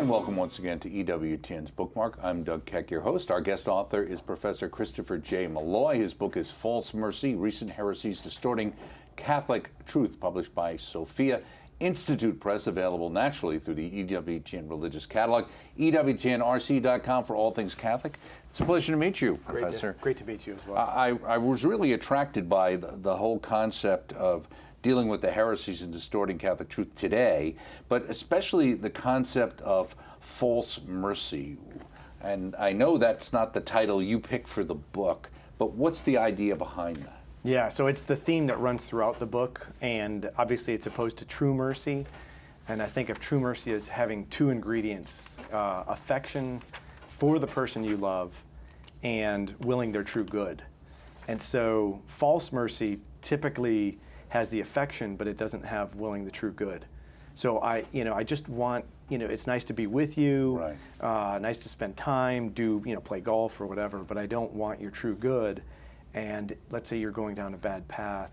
And welcome once again to EWTN's Bookmark. I'm Doug Keck, your host. Our guest author is Professor Christopher J. Malloy. His book is False Mercy, Recent Heresies Distorting Catholic Truth, published by Sophia Institute Press, available naturally through the EWTN Religious Catalog, EWTNRC.com for all things Catholic. It's a pleasure to meet you, Professor. Great to meet you as well. I was really attracted by the whole concept of dealing with the heresies and distorting Catholic truth today, but especially the concept of false mercy. And I know that's not the title you picked for the book, but what's the idea behind that? Yeah, so it's the theme that runs throughout the book, and obviously it's opposed to true mercy. And I think of true mercy as having two ingredients, affection for the person you love and willing their true good. And so false mercy typically has the affection, but it doesn't have willing the true good. So I just want, it's nice to be with you, right. Nice to spend time, play golf or whatever, but I don't want your true good. And let's say you're going down a bad path,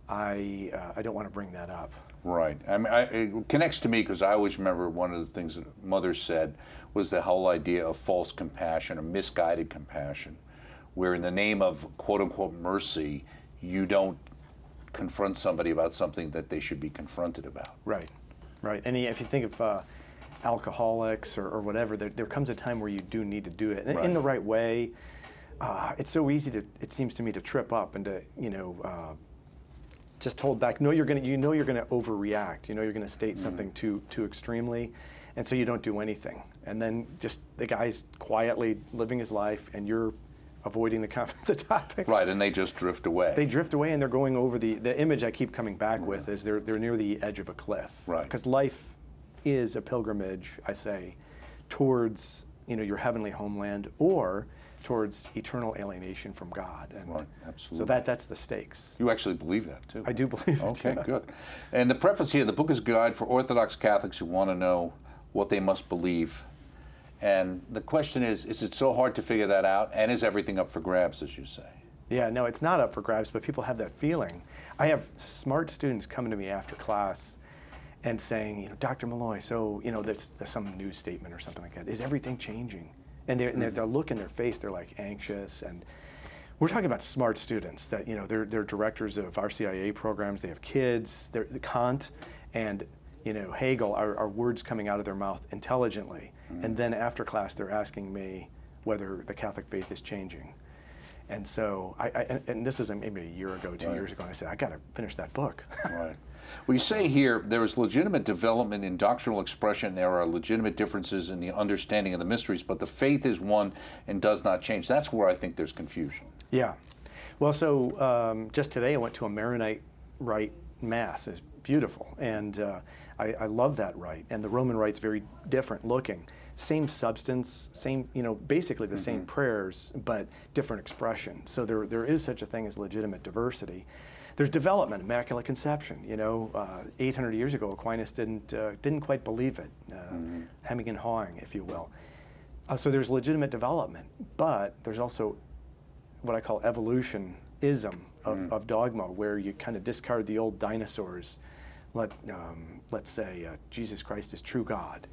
I don't want to bring that up. Right. I mean, it connects to me because I always remember one of the things that Mother said was the whole idea of false compassion or misguided compassion, where in the name of quote-unquote mercy, you don't confront somebody about something that they should be confronted about. Right. Right. And if you think of alcoholics or whatever, there comes a time where you do need to do it in the right way. It's so easy it seems to me, to trip up and to, just hold back. You're gonna overreact. You're gonna state something too extremely, and so you don't do anything. And then just the guy's quietly living his life, and you're avoiding the topic. Right, and they just drift away. They drift away, and they're going over the image I keep coming back with is they're near the edge of a cliff. Right. Because life is a pilgrimage, I say, towards your heavenly homeland or towards eternal alienation from God. And right, absolutely. so that's the stakes. You actually believe that, too. I do believe it. Okay, yeah. good. And the preface here, the book is a guide for Orthodox Catholics who want to know what they must believe. And the question is it so hard to figure that out? And is everything up for grabs, as you say? Yeah, no, it's not up for grabs, but people have that feeling. I have smart students coming to me after class and saying, Dr. Malloy, so, there's some news statement or something like that. Is everything changing? And they'll look in their face, they're like anxious. And we're talking about smart students that, they're directors of RCIA programs, they have kids, they're Kant and, Hegel are words coming out of their mouth intelligently. And then after class, they're asking me whether the Catholic faith is changing. And so, and this is maybe a year ago, 2 years ago, and I said, I got to finish that book. Right. Well, you say here, there is legitimate development in doctrinal expression. There are legitimate differences in the understanding of the mysteries, but the faith is one and does not change. That's where I think there's confusion. Yeah. Well, so just today I went to a Maronite rite mass. It's beautiful, and I love that rite. And the Roman rite's very different looking. Same substance, same, basically the same prayers, but different expression. So there is such a thing as legitimate diversity. There's development, Immaculate Conception. 800 years ago, Aquinas didn't quite believe it, hemming and hawing, if you will. So there's legitimate development, but there's also what I call evolutionism of dogma, where you kind of discard the old dinosaurs. Let's say Jesus Christ is true God.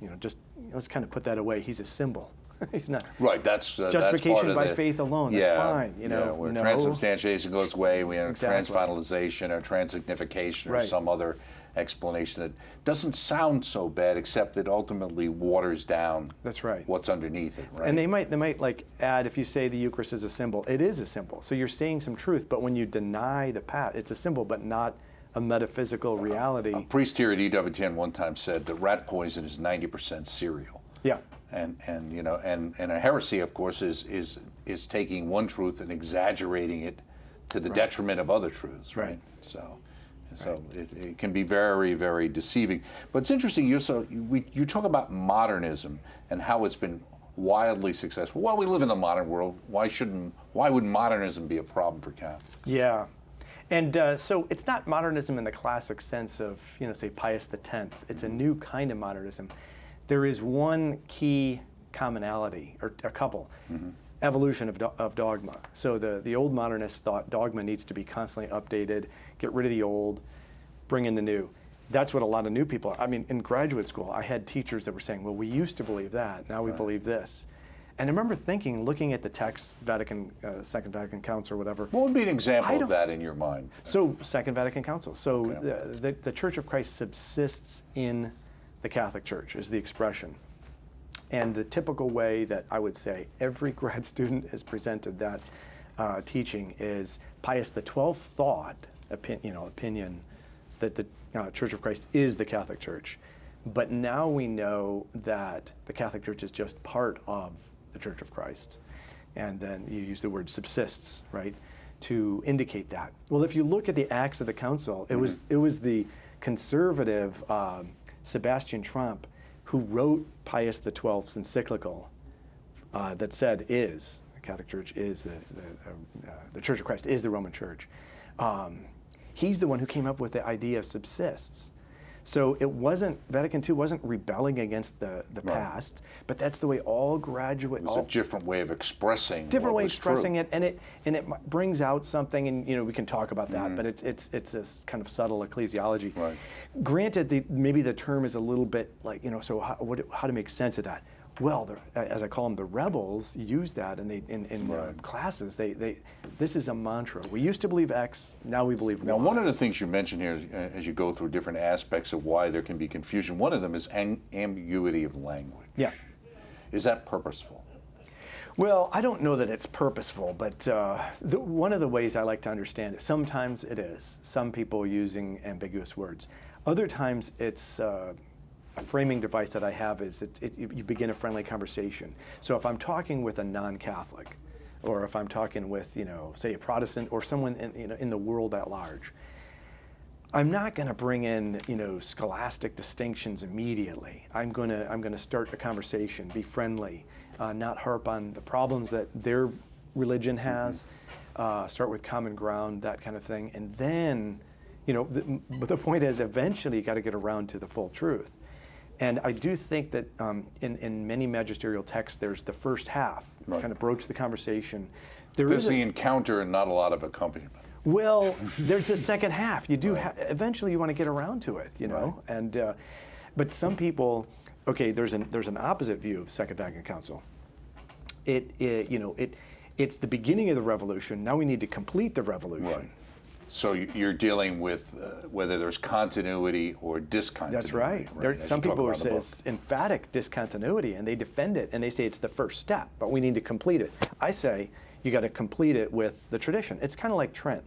Let's kind of put that away. He's a symbol. He's not. Right. That's justification that's by faith alone. That's fine. Where transubstantiation goes away, we have transfinalization or transignification or some other explanation that doesn't sound so bad, except it ultimately waters down. That's right. What's underneath it. Right. And they might like add, if you say the Eucharist is a symbol, it is a symbol. So you're saying some truth, but when you deny the path, it's a symbol, but not a metaphysical reality. A priest here at EWTN one time said that rat poison is 90% cereal. Yeah. And a heresy, of course, is taking one truth and exaggerating it to the detriment of other truths, right? So it can be very, very deceiving. But it's interesting. You talk about modernism and how it's been wildly successful. Well, we live in the modern world. Why would modernism be a problem for Catholics? Yeah. And so it's not modernism in the classic sense of, say, Pius X. It's a new kind of modernism. There is one key commonality, or a couple, evolution of dogma. So the old modernists thought dogma needs to be constantly updated, get rid of the old, bring in the new. that's what a lot of new people, I mean, in graduate school, I had teachers that were saying, well, we used to believe that, now we believe this. And I remember thinking, looking at the text, Second Vatican Council or whatever. What would be an example of that in your mind? So, Second Vatican Council. So, the Church of Christ subsists in the Catholic Church, is the expression. And the typical way that I would say every grad student has presented that teaching is Pius XII thought, opinion, that the Church of Christ is the Catholic Church. But now we know that the Catholic Church is just part of the Church of Christ. And then you use the word subsists, right, to indicate that. Well, if you look at the Acts of the Council, it was the conservative Sebastian Trump who wrote Pius XII's encyclical that said the Catholic Church is the Church of Christ is the Roman Church. He's the one who came up with the idea of subsists. So Vatican II wasn't rebelling against the past, but that's the way all graduate. It was a different way of expressing. Different way of expressing true. it, and it brings out something, and we can talk about that. But it's this kind of subtle ecclesiology. Right. Granted, maybe the term is a little bit like so how to make sense of that. Well, as I call them, the rebels use that, and they in classes. This is a mantra. We used to believe X, now we believe Y. Now, one of the things you mentioned here, as you go through different aspects of why there can be confusion, one of them is ambiguity of language. Yeah. Is that purposeful? Well, I don't know that it's purposeful, but one of the ways I like to understand it, sometimes it is. Some people using ambiguous words. Other times it's a framing device that I have is you begin a friendly conversation. So if I'm talking with a non-Catholic, or if I'm talking with say a Protestant or someone in the world at large, I'm not going to bring in scholastic distinctions immediately. I'm going to start a conversation, be friendly, not harp on the problems that their religion has. Start with common ground, that kind of thing, and then but the point is eventually you got to get around to the full truth. And I do think that in many magisterial texts, there's the first half, kind of broach the conversation. There's the encounter and not a lot of accompaniment. Well, there's the second half. You do eventually you want to get around to it, and but some people, there's an opposite view of Second Vatican Council. It's the beginning of the revolution. Now we need to complete the revolution. Right. So you're dealing with whether there's continuity or discontinuity. That's right. There's some people who says emphatic discontinuity, and they defend it, and they say it's the first step, but we need to complete it. I say you got to complete it with the tradition. It's kind of like Trent.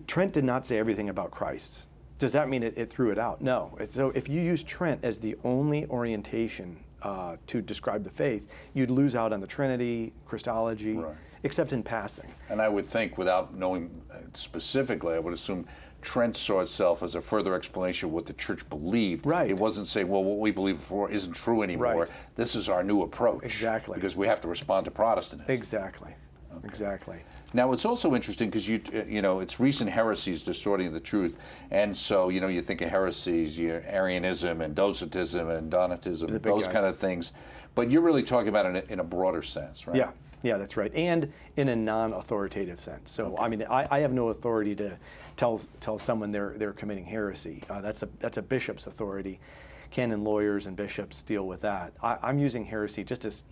Trent did not say everything about Christ. Does that mean it threw it out? No. So if you use Trent as the only orientation to describe the faith, you'd lose out on the Trinity, Christology, except in passing. And I would think, without knowing specifically, I would assume Trent saw itself as a further explanation of what the church believed. Right. It wasn't saying, well, what we believe before isn't true anymore. Right. This is our new approach. Exactly. Because we have to respond to Protestantism. Exactly. Okay. Exactly. Now, it's also interesting because it's recent heresies distorting the truth, and so you think of heresies, Arianism and Docetism and Donatism, those kind of things, but you're really talking about it in a broader sense, right? Yeah, that's right, and in a non-authoritative sense. So I mean, I have no authority to tell someone they're committing heresy. That's a bishop's authority. Canon lawyers and bishops deal with that. I'm using heresy just as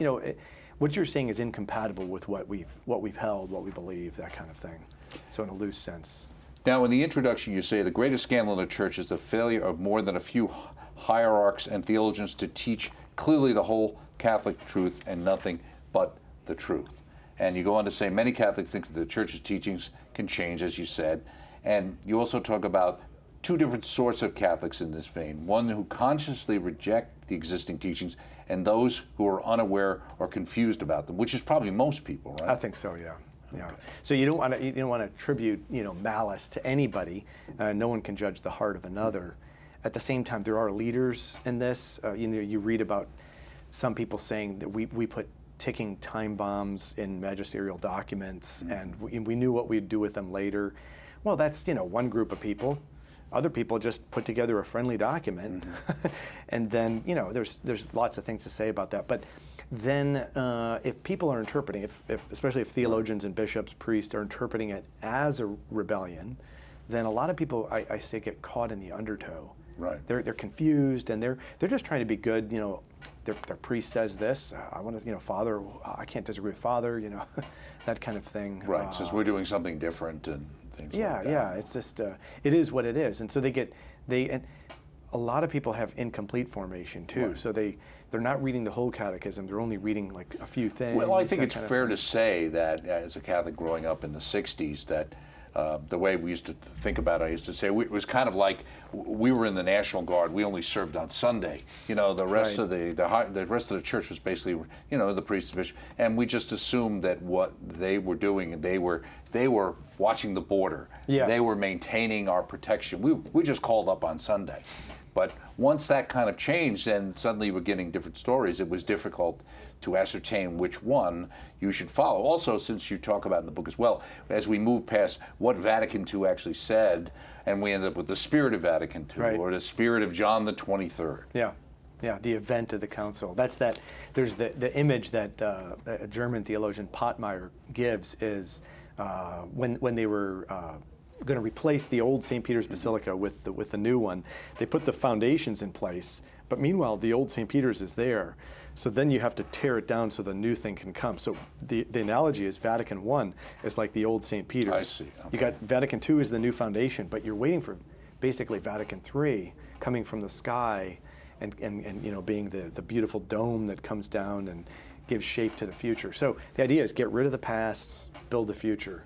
what you're saying is incompatible with what we've held, what we believe, that kind of thing. So in a loose sense. Now, in the introduction, you say the greatest scandal in the church is the failure of more than a few hierarchs and theologians to teach clearly the whole Catholic truth and nothing but the truth. And you go on to say many Catholics think that the church's teachings can change, as you said. And you also talk about two different sorts of Catholics in this vein. One who consciously reject the existing teachings, and those who are unaware or confused about them, which is probably most people, right? I think so, yeah. Yeah. So you don't want to attribute malice to anybody. No one can judge the heart of another. At the same time, there are leaders in this. You read about some people saying that we put ticking time bombs in magisterial documents, and we knew what we'd do with them later. Well, that's one group of people. Other people just put together a friendly document, and then there's lots of things to say about that. But then if people are interpreting, especially if theologians and bishops, priests are interpreting it as a rebellion, then a lot of people I say get caught in the undertow. Right. They're confused, and they're just trying to be good. Their priest says this. I want to, Father. I can't disagree with Father. That kind of thing. Right. Says we're doing something different and things like that. Yeah. It's just it is what it is, and so and a lot of people have incomplete formation too. Right. So they're not reading the whole catechism. They're only reading like a few things. Well, I think that it's kind of fair thing. to say that as a Catholic growing up in the 60s, that the way we used to think about it, I used to say it was kind of like we were in the National Guard. We only served on Sunday. The rest Right. of the rest of the church was basically, the priest, the bishop, and we just assumed that what they were doing, and they were watching the border. Yeah. They were maintaining our protection. We just called up on Sunday. But once that kind of changed, and suddenly we're getting different stories, it was difficult to ascertain which one you should follow. Also, since you talk about in the book as well, as we move past what Vatican II actually said, and we end up with the spirit of Vatican II, Right. or the spirit of John the 23rd. Yeah, the event of the council. There's the image that a German theologian, Pottmeyer, gives is when they were going to replace the old St. Peter's Basilica with the new one. They put the foundations in place, but meanwhile the old St. Peter's is there. So then you have to tear it down so the new thing can come. So the analogy is Vatican I is like the old St. Peter's. I see. Okay. You got Vatican II is the new foundation, but you're waiting for basically Vatican III coming from the sky and being the beautiful dome that comes down and gives shape to the future. So the idea is get rid of the past, build the future.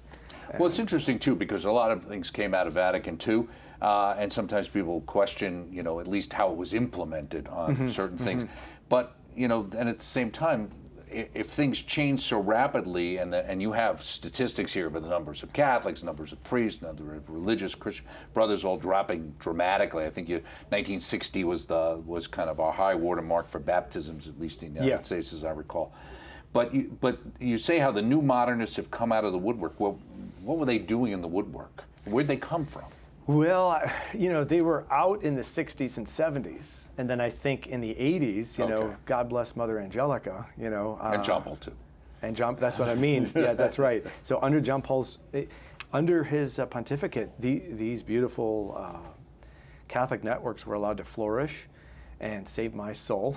Well, it's interesting too because a lot of things came out of Vatican II, and sometimes people question, at least how it was implemented on certain things. But and at the same time, if things change so rapidly, and you have statistics here about the numbers of Catholics, numbers of priests, number of religious Christian brothers all dropping dramatically. I think 1960 was kind of our high watermark for baptisms, at least in the United States, as I recall. But you say how the new modernists have come out of the woodwork. Well, what were they doing in the woodwork? Where'd they come from? Well, they were out in the 60s and 70s. And then I think in the 80s, Okay. God bless Mother Angelica, And John Paul too. And that's what I mean. Yeah, that's right. So under John Paul's, under his pontificate, these beautiful Catholic networks were allowed to flourish and save my soul,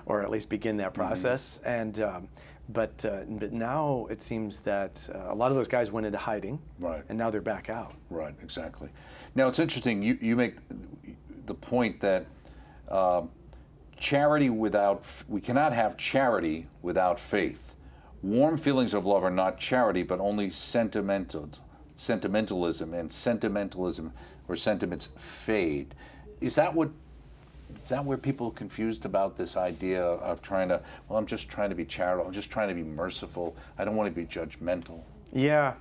or at least begin that process. And but now it seems that a lot of those guys went into hiding, Right. and now they're back out. Right, exactly. Now it's interesting. You make the point that we cannot have charity without faith. Warm feelings of love are not charity, but only sentimentalism, and sentimentalism or sentiments fade. Is that where people are confused about this idea of I'm just trying to be charitable, I'm just trying to be merciful, I don't want to be judgmental? Yeah.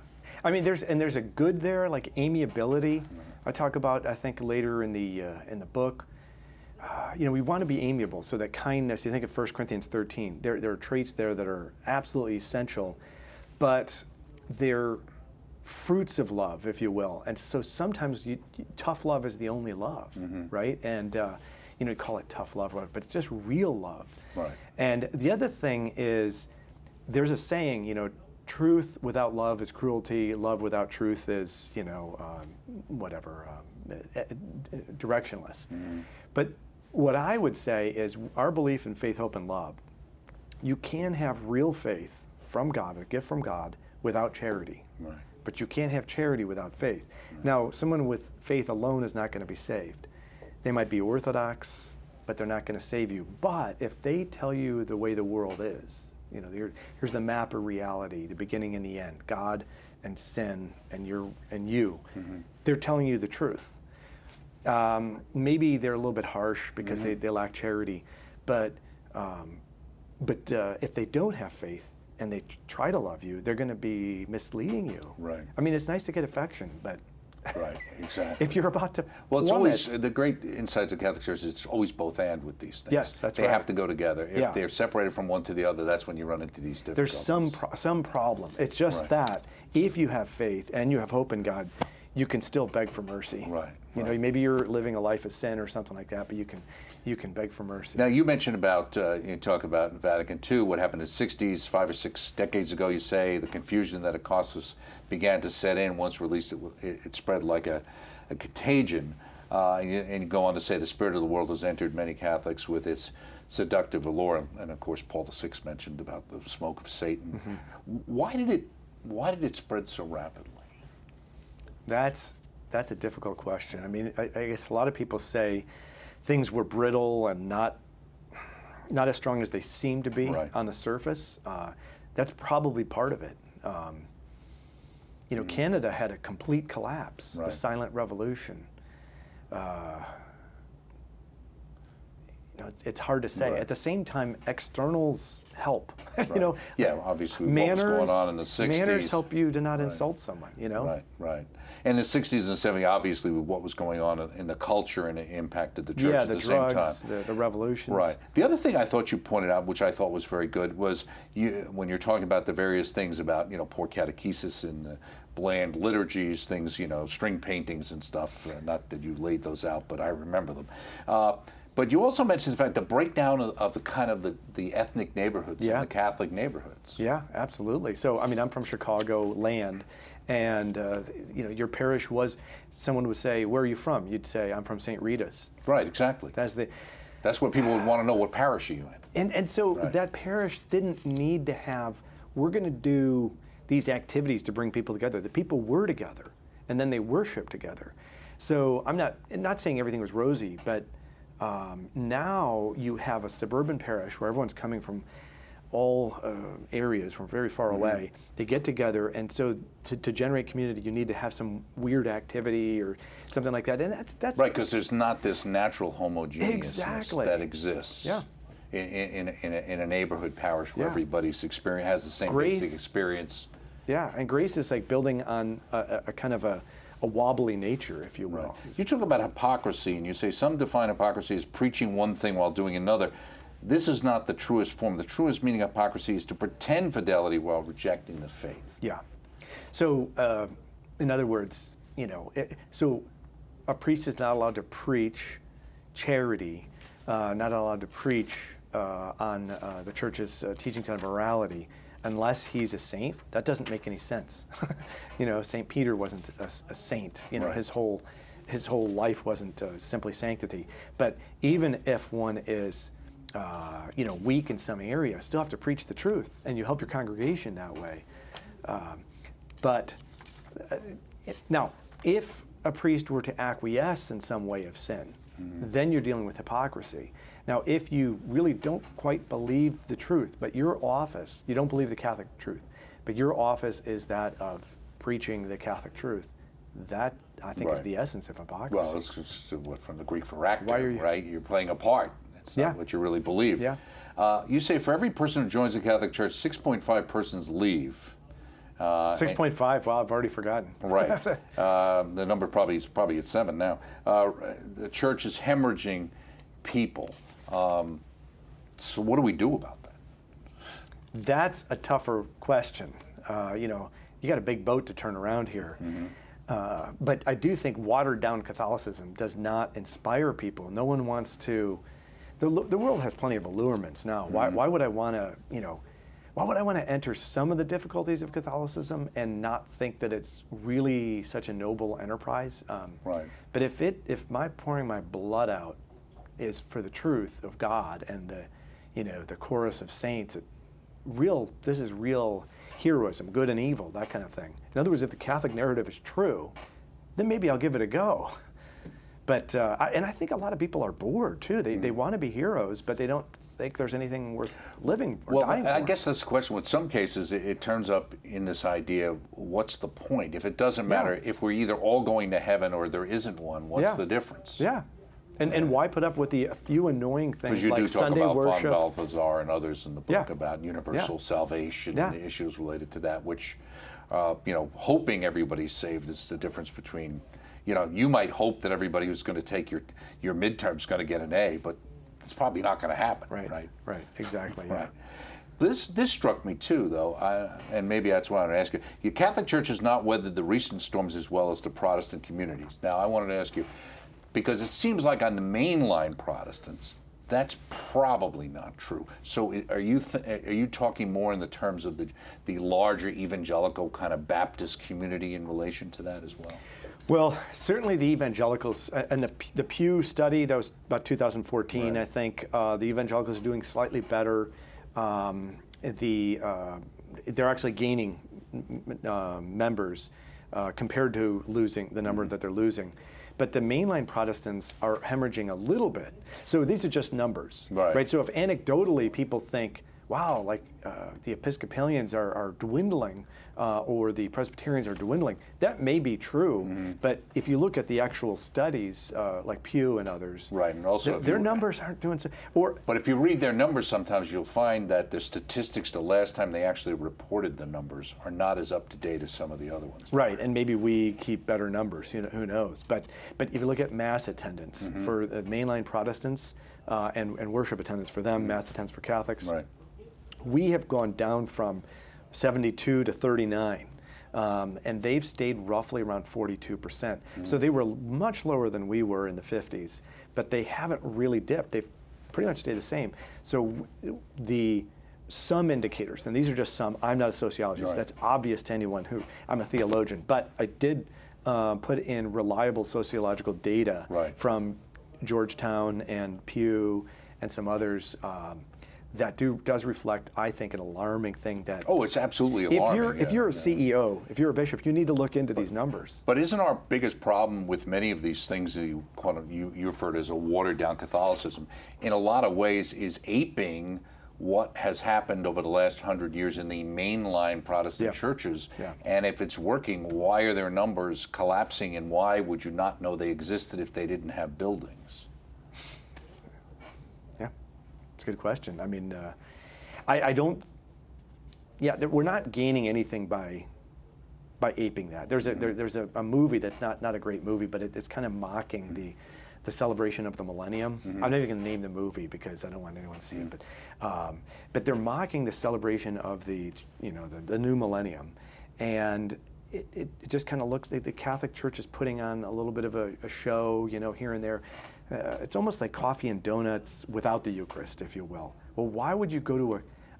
I mean, there's a good there, like amiability. I talk about, I think, later in the book. We want to be amiable, so that kindness, you think of 1 Corinthians 13, there are traits there that are absolutely essential, but they're fruits of love, if you will. And so sometimes tough love is the only love, right? And you call it tough love, but it's just real love. Right. And the other thing is, there's a saying, truth without love is cruelty. Love without truth is, directionless. But what I would say is our belief in faith, hope, and love. You can have real faith from God, a gift from God, without charity. Right. But you can't have charity without faith. Now, someone with faith alone is not going to be saved. They might be Orthodox, but they're not going to save you. But if they tell you the way the world is, here's the map of reality, the beginning and the end, God and sin and you, they're telling you the truth. Maybe they're a little bit harsh because they lack charity, but if they don't have faith and they try to love you, they're going to be misleading you. Right. I mean, it's nice to get affection, but Right, exactly. if you're about to Well, it's plummet, always, the great insights of Catholic Church, it's always both and with these things. Yes, that's they right. have to go together. If Yeah. they're separated from one to the other, that's when you run into these difficulties. there's some problem. It's just Right. that if you have faith and you have hope in God, you can still beg for mercy. Right, You know, right. maybe you're living a life of sin or something like that, but you can beg for mercy. Now, you mentioned about, you talk about Vatican II, what happened in the 60s, 5 or 6 decades ago, you say, the confusion that it cost us began to set in. Once released, it spread like a contagion. And you go on to say the spirit of the world has entered many Catholics with its seductive allure, and of course Paul VI mentioned about the smoke of Satan. Why did it spread so rapidly? That's a difficult question. I mean, I guess a lot of people say things were brittle and not as strong as they seem to be on the surface. That's probably part of it. Canada had a complete collapse, the silent revolution. It's hard to say. At the same time, externals help. Yeah, obviously manners, what was going on in the 60s. Manners help you to not insult someone, Right. And the 60s and 70s, obviously, with what was going on in the culture, and it impacted the church at the same time. The revolutions. Right. The other thing I thought you pointed out, which I thought was very good, was when you're talking about the various things about, poor catechesis and bland liturgies, things, string paintings and stuff. Not that you laid those out, but I remember them. But you also mentioned the fact the breakdown of the kind of the ethnic neighborhoods and the Catholic neighborhoods. Yeah, absolutely. So, I mean, I'm from Chicago land, and your parish was, someone would say, "Where are you from?" You'd say, "I'm from St. Rita's." Right, exactly. That's what people would want to know. What parish are you in? And so that parish didn't need to have, we're going to do these activities to bring people together. The people were together, and then they worshiped together. So I'm not saying everything was rosy, but now you have a suburban parish where everyone's coming from all areas, from very far away. They get together, and so to generate community, you need to have some weird activity or something like that. And that's right, because there's not this natural homogeneousness that exists. Yeah. In a neighborhood parish where everybody's experience has the same basic experience. Yeah, and grace is like building on a kind of a wobbly nature, if you will. Right. You talk about hypocrisy, and you say some define hypocrisy as preaching one thing while doing another. This is not the truest form. The truest meaning of hypocrisy is to pretend fidelity while rejecting the faith. Yeah. So, in other words, so a priest is not allowed to preach charity, not allowed to preach on the church's teachings on morality, unless he's a saint. That doesn't make any sense. St. Peter wasn't a saint. His whole life wasn't simply sanctity. But even if one is, weak in some area, still have to preach the truth, and you help your congregation that way. But now, if a priest were to acquiesce in some way of sin, then you're dealing with hypocrisy. Now, if you really don't quite believe the truth, but your office, you don't believe the Catholic truth, but your office is that of preaching the Catholic truth, that, I think, is the essence of hypocrisy. Well, it's just from the Greek for actor, right? You're playing a part. It's not what you really believe. Yeah. You say for every person who joins the Catholic Church, 6.5 persons leave. 6.5. Wow, I've already forgotten. Right. The number is probably at 7 now. The church is hemorrhaging people. So what do we do about that? That's a tougher question. You got a big boat to turn around here. But I do think watered down Catholicism does not inspire people. No one wants to. The world has plenty of allurements now. Why would I want to? Why would I want to enter some of the difficulties of Catholicism and not think that it's really such a noble enterprise? Right. But if my pouring my blood out is for the truth of God and the chorus of saints, this is real heroism, good and evil, that kind of thing. In other words, if the Catholic narrative is true, then maybe I'll give it a go. But and I think a lot of people are bored too. They want to be heroes, but they don't think there's anything worth living or dying for. I guess that's the question. With some cases, it turns up in this idea of what's the point? If it doesn't matter, if we're either all going to heaven or there isn't one, what's the difference? Yeah. And why put up with the few annoying things like Sunday worship? Because you do talk about Von Balthazar and others in the book about universal salvation and the issues related to that, which, hoping everybody's saved is the difference between, you might hope that everybody who's going to take your midterm is going to get an A, but it's probably not going to happen, right? Right, exactly. Right. This struck me too, though, and maybe that's why I want to ask you. Your Catholic Church has not weathered the recent storms as well as the Protestant communities. Now, I wanted to ask you, because it seems like on the mainline Protestants, that's probably not true. So are you talking more in the terms of the larger evangelical kind of Baptist community in relation to that as well? Well, certainly the evangelicals, and the Pew study, that was about 2014, Right. I think, the evangelicals are doing slightly better. They're actually gaining members compared to losing the number that they're losing. But the mainline Protestants are hemorrhaging a little bit. So these are just numbers, Right. So if anecdotally people think, wow, like the Episcopalians are dwindling, or the Presbyterians are dwindling, that may be true. But if you look at the actual studies, like Pew and others, Right, and also if their you- numbers aren't doing so. Or But if you read their numbers, sometimes you'll find that the statistics the last time they actually reported the numbers are not as up to date as some of the other ones. right, and maybe we keep better numbers. Who knows? But if you look at mass attendance for the mainline Protestants and worship attendance for them, mass attendance for Catholics, Right. we have gone down from 72 to 39. And they've stayed roughly around 42%. So they were much lower than we were in the 50s, but they haven't really dipped. They've pretty much stayed the same. So some indicators, and these are just some, I'm not a sociologist, Right. that's obvious to anyone I'm a theologian, but I did put in reliable sociological data Right. from Georgetown and Pew and some others that does reflect, I think, an alarming thing that Oh, it's absolutely alarming. if you're a yeah. CEO, if you're a bishop, you need to look into these numbers. But isn't our biggest problem with many of these things that you refer to as a watered down Catholicism, in a lot of ways is aping what has happened over the last 100 years in the mainline Protestant Yeah. churches? Yeah. And if it's working, why are their numbers collapsing, and why would you not know they existed if they didn't have buildings? Yeah, it's a good question. I mean, I don't. Yeah, we're not gaining anything by aping that. There's a movie that's not a great movie, but it's kind of mocking the celebration of the millennium. I'm not even going to name the movie because I don't want anyone to see it, but they're mocking the celebration of the new millennium, and it just kind of looks like the Catholic Church is putting on a little bit of a show, here and there. It's almost like coffee and donuts without the Eucharist, if you will. Well, why would you go to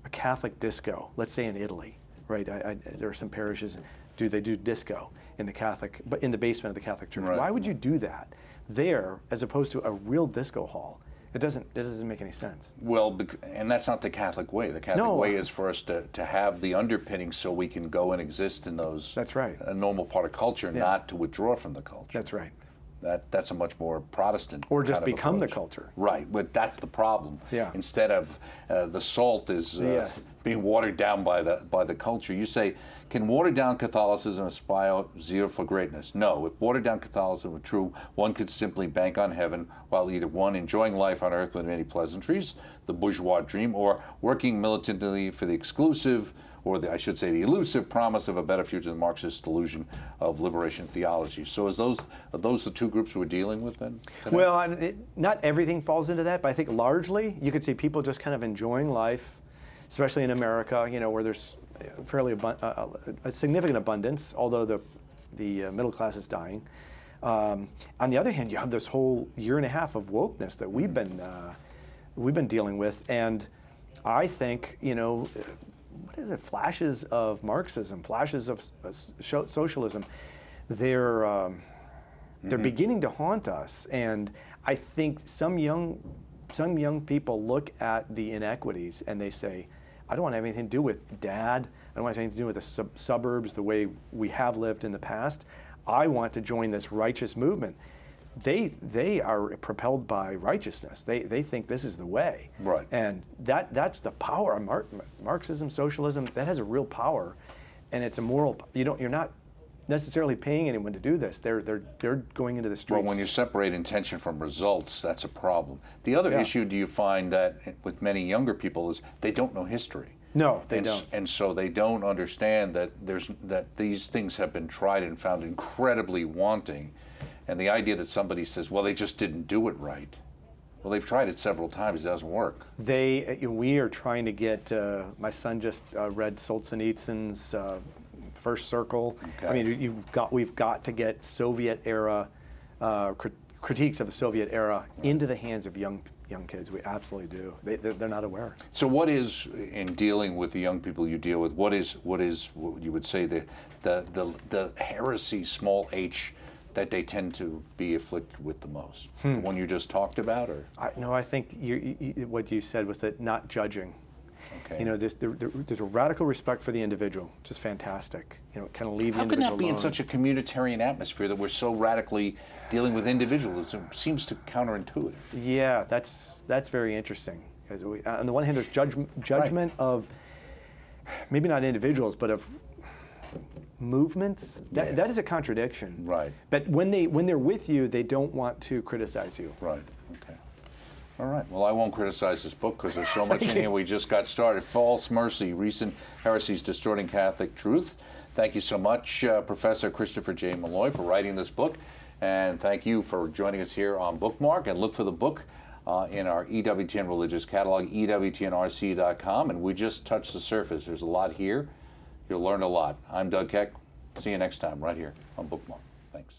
a Catholic disco, let's say in Italy, right? There are some parishes, they do disco in the basement of the Catholic Church. Right. Why would you do that there as opposed to a real disco hall? It doesn't make any sense. Well, and that's not the Catholic way. The Catholic No. way is for us to have the underpinning so we can go and exist in those. That's right. A normal part of culture, Yeah. not to withdraw from the culture. That's right. That's a much more Protestant Or just kind of become the approach. culture. Right, but that's the problem. Yeah. Instead of the salt is Yes. being watered down by the culture. You say, can watered down Catholicism aspire zeal for greatness? No. If watered down Catholicism were true, one could simply bank on heaven while either one enjoying life on earth with many pleasantries, the bourgeois dream, or working militantly for the exclusive, or I should say the elusive promise of a better future, the Marxist delusion of liberation theology. So are those the two groups we're dealing with then? today? Well, not everything falls into that, but I think largely you could see people just kind of enjoying life, especially in America, where there's fairly a significant abundance, although the middle class is dying. On the other hand, you have this whole year and a half of wokeness that we've been dealing with, and I think what is it? Flashes of Marxism, flashes of socialism. They're beginning to haunt us, and I think some young people look at the inequities and they say, I don't want to have anything to do with Dad. I don't want to have anything to do with the suburbs the way we have lived in the past. I want to join this righteous movement. They are propelled by righteousness. They think this is the way. Right. And that's the power of Marxism, socialism. That has a real power, and it's a moral. You're not necessarily paying anyone to do this. They're going into the streets. Well, when you separate intention from results, that's a problem. The other Yeah. issue, do you find that with many younger people, is they don't know history. No, they don't. And so they don't understand that these things have been tried and found incredibly wanting. And the idea that somebody says, well, they just didn't do it right. Well, they've tried it several times. It doesn't work. We are trying to get. My son just read Solzhenitsyn's First Circle. Okay. I mean, we've got to get Soviet era critiques of the Soviet era into the hands of young kids. We absolutely do. They're not aware. So what is, in dealing with the young people you deal with, what is what you would say the heresy, small h, that they tend to be afflicted with the most? The one you just talked about, or? No, I think what you said was that not judging. Okay. You know, there's a radical respect for the individual, which is fantastic. You know, kind of leave the How can individual that be in alone. such a communitarian atmosphere that we're so radically dealing with individuals? It seems to counterintuitive. Yeah, that's very interesting. Because on the one hand, there's judgment of maybe not individuals, but of movements. That is a contradiction. Right. But when they're with you, they don't want to criticize you. Right. Okay. All right. Well, I won't criticize this book because there's so much in here. We just got started. False Mercy: Recent Heresies Distorting Catholic Truth. Thank you so much, Professor Christopher J. Malloy, for writing this book. And thank you for joining us here on Bookmark. And look for the book in our EWTN Religious Catalog, EWTNRC.com. And we just touched the surface. There's a lot here. You'll learn a lot. I'm Doug Keck. See you next time right here on Bookmark. Thanks.